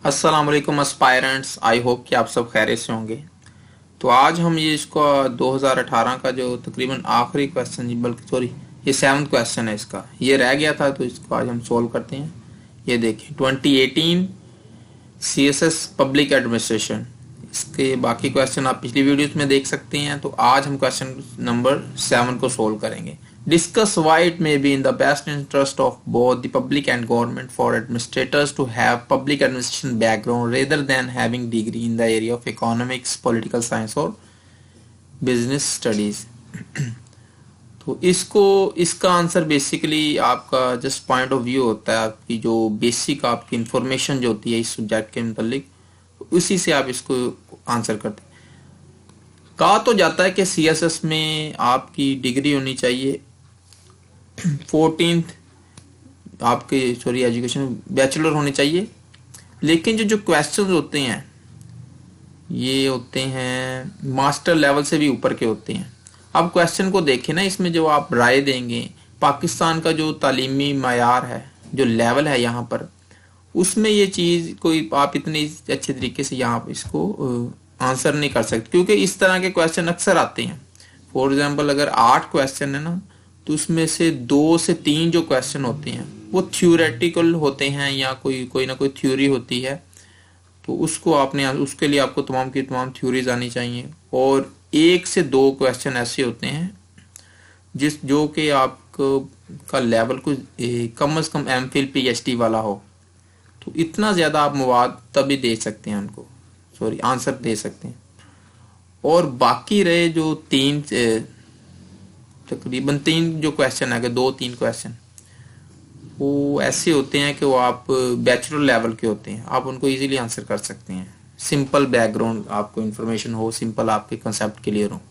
अस्सलाम वालेकुम aspirants, I hope कि आप सब खैरियत से होंगे। तो आज हम ये इसका 2018 का जो तकरीबन आखिरी क्वेश्चन, बल्कि सॉरी ये 7th क्वेश्चन है, इसका ये रह गया था तो इसको आज हम सोल्व करते हैं। ये देखिए 2018 सीएसएस पब्लिक एडमिनिस्ट्रेशन, इसके बाकी क्वेश्चन आप पिछली वीडियोस में देख सकते हैं। तो आज हम क्वेश्चन नंबर 7 को सोल्व करेंगे। Discuss why it may be in the best interest of both the public and government for administrators to have public administration background rather than having degree in the area of economics, political science और business studies. तो इसका answer basically आपका just point of view होता है, आपकी जो basic आपकी information जो होती है इस सब्जेक्ट के मुतालिक, उसी से आप इसको आंसर करते हैं। कहा तो जाता है कि सीएसएस में आपकी डिग्री होनी चाहिए 14th आपके एजुकेशन बैचलर होनी चाहिए। लेकिन जो क्वेश्चंस होते हैं ये होते हैं मास्टर लेवल से भी ऊपर के होते हैं। अब क्वेश्चन को देखें ना, इसमें जो आप राय देंगे, पाकिस्तान का जो तालीमी मायार है, जो लेवल है यहाँ पर, उसमें ये चीज़ कोई आप इतनी अच्छे तरीके से यहाँ इसको आंसर नहीं कर सकते, क्योंकि इस तरह के क्वेश्चन अक्सर आते हैं। फॉर एग्जांपल अगर 8 क्वेश्चन है ना, तो उसमें से 2 से 3 जो क्वेश्चन होते हैं वो थ्योरेटिकल होते हैं या कोई ना कोई थ्योरी होती है। तो उसको आपने उसके लिए आपको तमाम की तमाम थ्योरीज आनी चाहिए। और 1 से 2 क्वेश्चन ऐसे होते हैं जो कि आपको का लेवल कुछ कम से कम एमफिल पीएचडी वाला हो। तो इतना ज़्यादा आप मवाद तभी दे सकते हैं उनको, आंसर दे सकते हैं। और बाकी रहे जो तकरीबन 3 जो क्वेश्चन है, 2-3 क्वेश्चन वो ऐसे होते हैं कि वो आप बैचलर लेवल के होते हैं, आप उनको इजीली आंसर कर सकते हैं। सिंपल बैकग्राउंड आपको इन्फॉर्मेशन हो, सिंपल आपके कंसेप्ट क्लियर हो।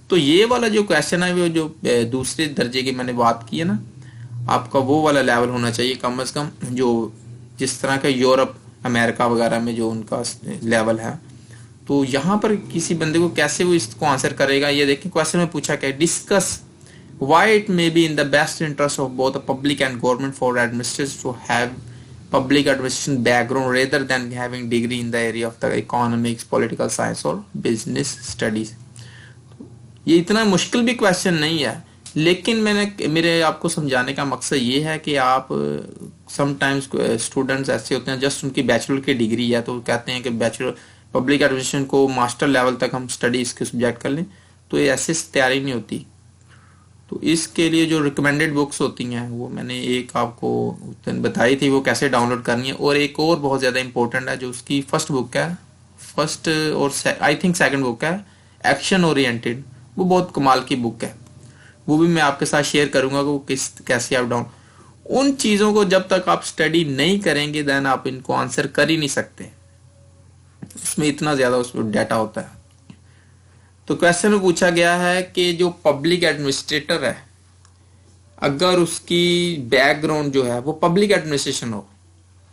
तो ये वाला जो क्वेश्चन है वो जो दूसरे दर्जे की मैंने बात की है ना, आपका वो वाला लेवल होना चाहिए कम से कम, जो जिस तरह का यूरोप अमेरिका वगैरह में जो उनका लेवल है। तो यहाँ पर किसी बंदे को कैसे वो इसको आंसर करेगा, ये देखें क्वेश्चन में पूछा क्या है, discuss why it may be in the best interest of both the public and government for administrators to have public administration background rather than having degree in the area of the economics, political science और business studies. ये इतना मुश्किल भी question नहीं है, लेकिन मेरे आपको समझाने का मकसद ये है कि आप समटाइम्स स्टूडेंट्स ऐसे होते हैं जस्ट उनकी बैचलर की डिग्री है, तो कहते हैं कि बैचलर पब्लिक एडमिनिस्ट्रेशन को मास्टर लेवल तक हम स्टडी इसके सब्जेक्ट कर लें, तो ये ऐसे तैयारी नहीं होती। तो इसके लिए जो रिकमेंडेड बुक्स होती हैं वो मैंने एक आपको बताई थी, वो कैसे डाउनलोड करनी है। और एक और बहुत ज़्यादा इंपॉर्टेंट है, जो उसकी फर्स्ट बुक है, फर्स्ट और आई थिंक सेकंड बुक है, एक्शन ओरिएंटेड, वो बहुत कमाल की बुक है। वो भी मैं आपके साथ शेयर करूंगा कि वो कैसे आप डाउन, उन चीज़ों को जब तक आप स्टडी नहीं करेंगे देन आप इनको आंसर कर ही नहीं सकते, उसमें इतना ज़्यादा उसमें डाटा होता है। तो क्वेश्चन में पूछा गया है कि जो पब्लिक एडमिनिस्ट्रेटर है, अगर उसकी बैकग्राउंड जो है वो पब्लिक एडमिनिस्ट्रेशन हो,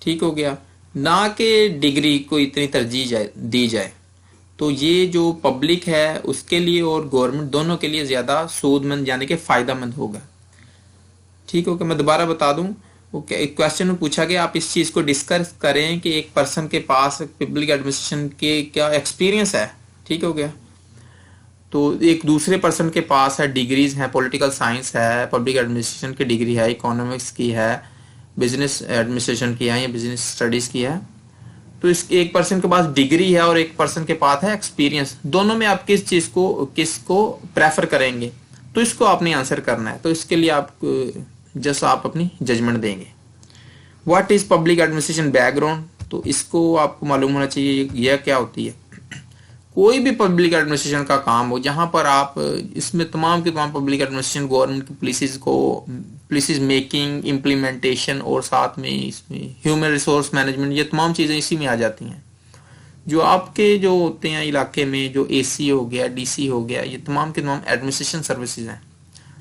ठीक हो गया, ना कि डिग्री को इतनी तरजीह दी जाए, तो ये जो पब्लिक है उसके लिए और गवर्नमेंट दोनों के लिए ज़्यादा सूदमंद यानी कि फ़ायदेमंद होगा। ठीक हो गया, मैं दोबारा बता दूं, वो क्वेश्चन में पूछा गया आप इस चीज़ को डिस्कस करें कि एक पर्सन के पास पब्लिक एडमिनिस्ट्रेशन के क्या एक्सपीरियंस है, ठीक हो गया, तो एक दूसरे पर्सन के पास है डिग्रीज हैं, पॉलिटिकल साइंस है, पब्लिक एडमिनिस्ट्रेशन की डिग्री है, इकोनॉमिक्स की है, बिजनेस एडमिनिस्ट्रेशन की है या बिजनेस स्टडीज़ की है। तो इस एक पर्सन के पास डिग्री है और एक पर्सन के पास है एक्सपीरियंस, दोनों में आप किसको प्रेफर करेंगे, तो इसको आपने आंसर करना है। तो इसके लिए आप अपनी जजमेंट देंगे। What is public administration background, तो इसको आपको मालूम होना चाहिए यह क्या होती है। कोई भी पब्लिक एडमिनिस्ट्रेशन का काम हो जहां पर आप इसमें तमाम के तमाम पब्लिक एडमिनिस्ट्रेशन गवर्नमेंट की पॉलिसीज मेकिंग, इम्प्लीमेंटेशन और साथ में इसमें ह्यूमन रिसोर्स मैनेजमेंट, ये तमाम चीज़ें इसी में आ जाती हैं। जो आपके जो होते हैं इलाके में, जो एसी हो गया, डीसी हो गया, ये तमाम के तमाम एडमिनिस्ट्रेशन सर्विसेज हैं।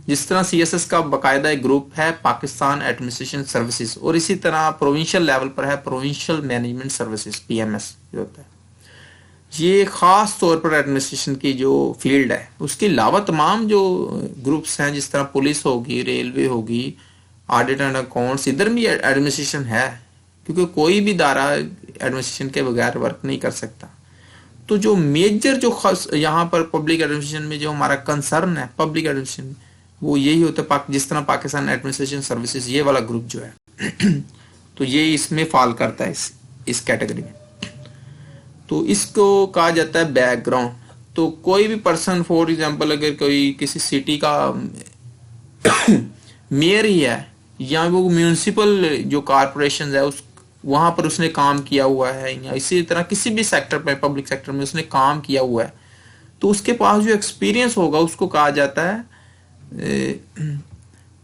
जिस तरह सीएसएस का बाकायदा एक ग्रुप है पाकिस्तान एडमिनिस्ट्रेशन सर्विसेज, और इसी तरह प्रोविंशियल लेवल पर है प्रोविंशियल मैनेजमेंट सर्विसेज, पीएमएस जो होता है। ये खास तौर पर एडमिनिस्ट्रेशन की जो फील्ड है, उसके अलावा तमाम जो ग्रुप्स हैं, जिस तरह पुलिस होगी, रेलवे होगी, ऑडिट एंड अकाउंट्स, इधर भी एडमिनिस्ट्रेशन है, क्योंकि कोई भी इदारा एडमिनिस्ट्रेशन के बगैर वर्क नहीं कर सकता। तो जो मेजर जो खास यहाँ पर पब्लिक एडमिनिस्ट्रेशन में जो हमारा कंसर्न है पब्लिक एडमिनिस्ट्रेशन, वो यही होता है जिस तरह पाकिस्तान एडमिनिस्ट्रेशन सर्विसेज ये वाला ग्रुप जो है तो ये इसमें फॉल करता है इस कैटेगरी में। तो इसको कहा जाता है बैकग्राउंड। तो कोई भी पर्सन फॉर एग्जांपल अगर कोई किसी सिटी का मेयर ही है या वो म्यूनिसिपल जो कॉरपोरेशन है उस वहां पर उसने काम किया हुआ है या इसी तरह किसी भी सेक्टर पर पब्लिक सेक्टर में उसने काम किया हुआ है, तो उसके पास जो एक्सपीरियंस होगा उसको कहा जाता है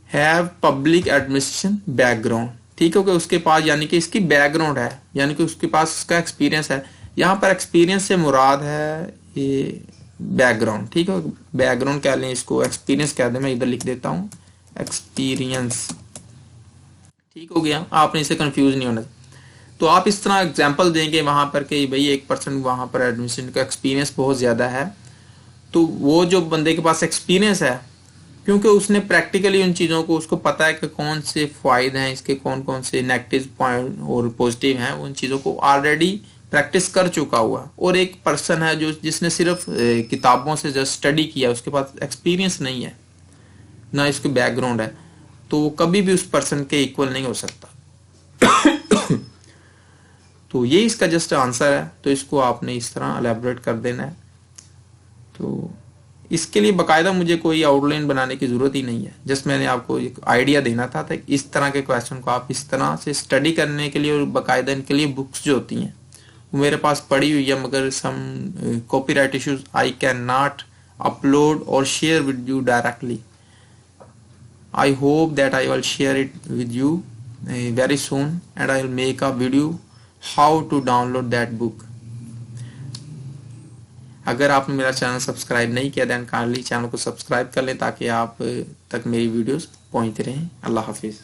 हैव पब्लिक एडमिनिस्ट्रेशन बैकग्राउंड। ठीक है, उसके पास यानी कि इसकी बैकग्राउंड है, यानी कि उसके पास उसका एक्सपीरियंस है। यहाँ पर एक्सपीरियंस से मुराद है ये बैकग्राउंड। ठीक है, बैकग्राउंड कह लें इसको, एक्सपीरियंस कह दें, मैं इधर लिख देता हूँ एक्सपीरियंस। ठीक हो गया, आपने इसे कंफ्यूज नहीं होना। तो आप इस तरह एग्जांपल देंगे वहां पर कि भाई एक पर्सन वहां पर एडमिशन का एक्सपीरियंस बहुत ज्यादा है, तो वो जो बंदे के पास एक्सपीरियंस है क्योंकि उसने प्रैक्टिकली उन चीजों को उसको पता है कि कौन से फायदे हैं इसके, कौन कौन से नेगेटिव पॉइंट और पॉजिटिव हैं, उन चीजों को ऑलरेडी प्रैक्टिस कर चुका हुआ। और एक पर्सन है जो जिसने सिर्फ किताबों से जस्ट स्टडी किया, उसके पास एक्सपीरियंस नहीं है ना इसके बैकग्राउंड है, तो वो कभी भी उस पर्सन के इक्वल नहीं हो सकता। तो ये इसका जस्ट आंसर है। तो इसको आपने इस तरह एलैबोरेट कर देना है। तो इसके लिए बाकायदा मुझे कोई आउटलाइन बनाने की जरूरत ही नहीं है, जस्ट मैंने आपको एक आइडिया देना था इस तरह के क्वेश्चन को आप इस तरह से स्टडी करने के लिए। और बाकायदा इनके लिए बुक्स जो होती हैं वो मेरे पास पड़ी हुई है, मगर some copyright issues I can not upload और share with you directly. I hope that I will share it with you very soon, and I will make a video how to download that book. अगर आपने मेरा channel subscribe नहीं किया then kindly channel को subscribe कर लें ताकि आप तक मेरी वीडियोस पहुंचते रहें। अल्लाह हाफिज।